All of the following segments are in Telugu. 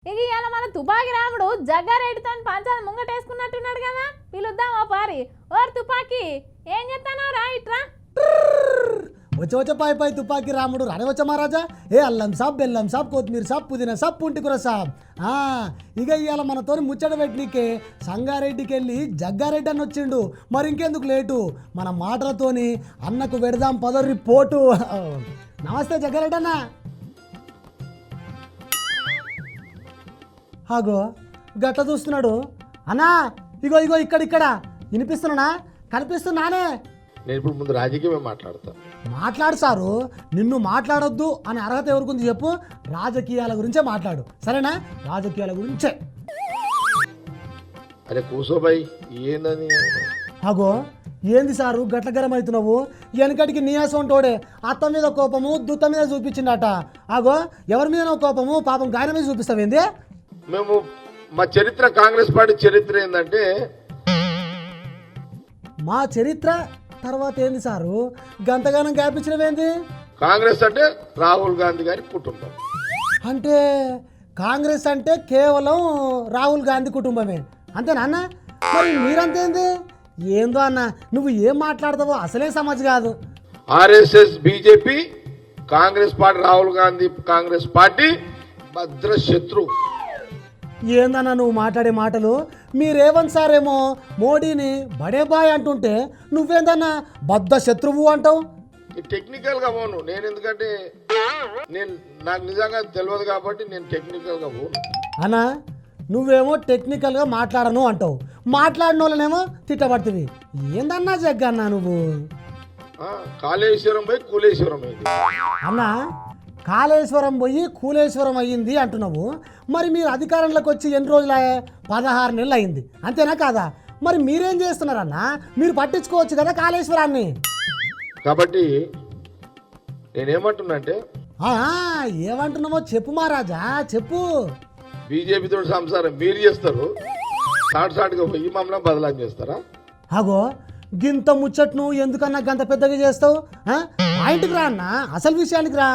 ఇక ఇవాళ మన తుపాకి రాముడు జగ్గారెడ్డితో పంచాలు ముంగటేసుకున్నట్టున్నాడు కదా. పిలుద్దామా పారి. ఓర్ తుపాకి ఏం చెప్తానో రా ఇట్రా. వచ్చ పై తుపాకి రాముడు రానివచ్చ మహారాజా. ఏ అల్లం సాబ్, బెల్లం సాబ్, కొత్తిమీర సాబ్, పుదీనా సాబ్, పుంటికూర సాబ్. ఇక ఇవాళ మనతోని ముచ్చట పెట్టినకే సంగారెడ్డికి వెళ్ళి జగ్గారెడ్డి అని వచ్చిండు. మరి ఇంకెందుకు లేటు, మన మాటలతోని అన్నకు పెడదాం పదర్రి పోటు. నమస్తే జగ్గారెడ్డి అన్న. ఆగో గట్ల చూస్తున్నాడు అన్నా. ఇగో ఇగో ఇక్కడ వినిపిస్తున్నానా, కనిపిస్తున్నానే. నేను ఇప్పుడు ముందు రాజకీయమే మాట్లాడు సారు. నిన్ను మాట్లాడొద్దు అని అర్హత ఎవరికుంది చెప్పు. రాజకీయాల గురించే మాట్లాడు సరేనా. రాజకీయాల గురించే. అరే కూసోబాయ్ ఏందని. అగో ఏంది సారు గట్ల గరం అవుతున్నావు. వెనకటికి నీయాసంటోడే అత్త మీద కోపము దుత్త మీద చూపించిండట. అగో ఎవరి మీద కోపము పాపం గాయన మీద చూపిస్తావేంది. మేము మా చరిత్ర, కాంగ్రెస్ పార్టీ చరిత్ర ఏంటంటే, మా చరిత్ర తర్వాత ఏంది సారు గంతగానం గ్యాపించినవేంది. కాంగ్రెస్ అంటే రాహుల్ గాంధీ గారి కుటుంబం. అంటే కాంగ్రెస్ అంటే కేవలం రాహుల్ గాంధీ కుటుంబమే అంతేనా అన్న. మరి మీరంతేంది ఏందో అన్న, నువ్వు ఏం మాట్లాడతావో అసలే సమాజ్ కాదు. RSS, BJP, Congress party, Rahul Gandhi Congress party భద్ర శత్రు. ఏందన్నా నువ్వు మాట్లాడే మాటలు. మీ రేవంత్ సార్ ఏమో మోడీని బడే బాయ్ అంటుంటే నువ్వేందన్నా బద్ద శత్రువు అంటావు. టెక్నికల్ గా పోను నేను, ఎందుకంటే నాకు నిజంగా తెలియదు కాబట్టి నేను టెక్నికల్ గా పోను అన్నా. నువ్వేమో టెక్నికల్గా మాట్లాడను అంటావు, మాట్లాడిన వాళ్ళనేమో తిట్టబడుతుంది. ఏందన్నా జగ్గన్నా నువ్వు. కాళేశ్వరం పోయి కూలేశ్వరం అయింది అన్నా. కాళేశ్వరం పోయి కూలేశ్వరం అయ్యింది అంటున్నావు. మరి మీరు అధికారంలోకి వచ్చి ఎన్ని రోజులు? 16 నెలలు అయింది అంతేనా కాదా. మరి మీరేం చేస్తున్నారన్నా, మీరు పట్టించుకోవచ్చు కదా కాళేశ్వరాన్ని. కాబట్టి నేనేమంటున్నా అంటే, ఏమంటున్నావో చెప్పు మహారాజా చెప్పు. బీజేపీతో సంసారం మీరు చేస్తారు, సాటుగా పోయి మమ్మల్ని బదలాం చేస్తారా. అగో గింత ముచ్చట్ను ఎందుకన్నా గంత పెద్దగా చేస్తావు. పాయింట్కి రా అన్న, అసలు విషయానికి రా.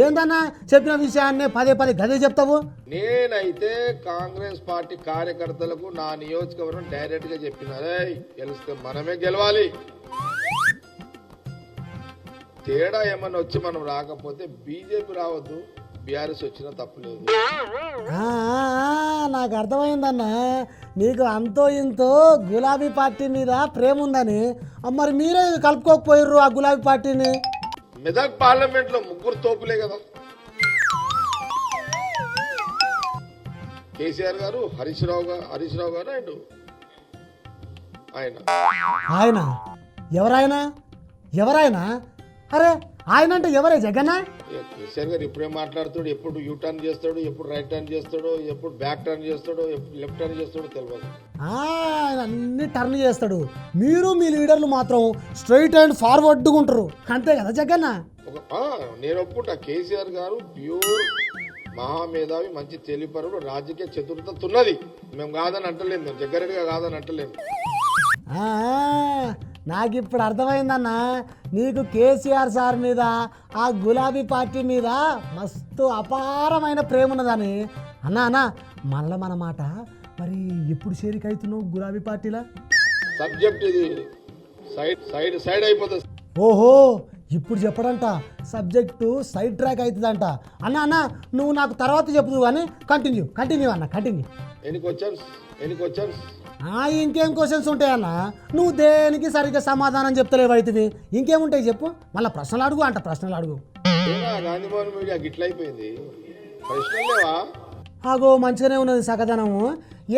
ఏందన్నా చెప్పిన విషయాన్నే పదే గదే చెప్తావు. నేనైతే కాంగ్రెస్ పార్టీ కార్యకర్తలకు నా నియోజకవర్గం డైరెక్ట్ గా చెప్పినారే, గెలిస్తే మనమే గెలవాలి. తేడా ఏమన్నా వచ్చి మనం రాకపోతే బీజేపీ రావద్దు, బీఆర్ఎస్ వచ్చినా తప్పులేదు. నాకు అర్థమైందన్నా, నీకు అంతో ఇంతో గులాబీ పార్టీ మీద ప్రేమ ఉందని. మరి మీరే కలుపుకోకపోయారు ఆ గులాబీ పార్టీని. మెదక్ పార్లమెంట్ లో 3 తోపులే కదా, కేసీఆర్ గారు, హరీష్ రావు గారు అండ్ ఆయన. ఎవరైనా అరే ఆయన అంటే ఎవరే జగన్నా. కేసీఆర్ గారు ఇప్పుడే మాట్లాడుతాడు, ఎప్పుడు యూ టర్న్ చేస్తాడు, ఎప్పుడు రైట్ టర్న్ చేస్తాడు, ఎప్పుడు బ్యాక్ టర్న్ చేస్తాడు, ఎప్పుడు లెఫ్ట్ టర్న్ చేస్తాడో తెలియదు. ఆయన అన్ని టర్న్ చేస్తాడు. మీరు మీ లీడర్లు మాత్రం స్ట్రైట్ అండ్ ఫార్వర్డ్గా ఉంటారు అంతే కదా జగన్నా. నేను ఒప్పుకుంటా, కేసీఆర్ గారు ప్యూర్ మహామేధావి, మంచి తెలిపరుడు, రాజకీయ చతురత ఉన్నది. మేము కాదని అంటలేదు, జగ్గారెడ్డిగా కాదని అంటలేదు. నాకు ఇప్పుడు అర్థమైందన్నా, నీకు కేసీఆర్ సార్ మీద ఆ గులాబీ పార్టీ మీద మస్తు అపారమైన ప్రేమ ఉన్నదని. అన్నా మళ్ళా మన మాట. మరి ఎప్పుడు చేరికవుతున్నావు గులాబీ పార్టీలా? సబ్జెక్ట్ ఇది సైడ్ అయిపోతుంది. ఓహో ఇప్పుడు చెప్పడంట, సబ్జెక్టు సైడ్ ట్రాక్ అవుతుందంట. అన్నా నువ్వు నాకు తర్వాత చెప్తావు కానీ కంటిన్యూ కంటిన్యూ. ఎన్ని క్వశ్చన్స్ ఇంకేం క్వశ్చన్స్ ఉంటాయన్నా, నువ్వు దేనికి సరిగ్గా సమాధానం చెప్తలేవు అవుతుంది. ఇంకేముంటాయి చెప్పు. మళ్ళీ ప్రశ్నలు అడుగు. గాంధీభవన్ మీడియా గిట్ల అయిపోయింది, ప్రశ్నలు లేవా? ఆగో మంచిగానే ఉన్నది సగదనము.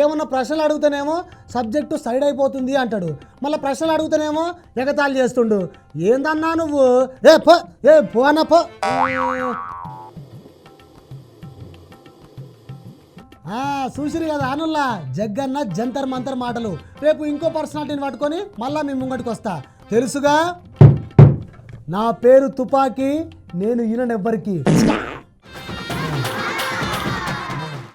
ఏమన్నా ప్రశ్నలు అడుగుతానేమో సబ్జెక్టు సైడ్ అయిపోతుంది అంటాడు, మళ్ళీ ప్రశ్నలు అడుగుతానేమో ఎగతాళి చేస్తుండు. ఏందన్నా నువ్వు. పో అన్న పో. చూసిరు కదా అనుల్లా జగ్గన్న జంతర్ మంతర్ మాటలు. రేపు ఇంకో పర్సనాలిటీని పట్టుకొని మళ్ళా మీ ముంగటికి వస్తా తెలుసుగా. నా పేరు తుపాకి, నేను ఈయనెవ్వరికి.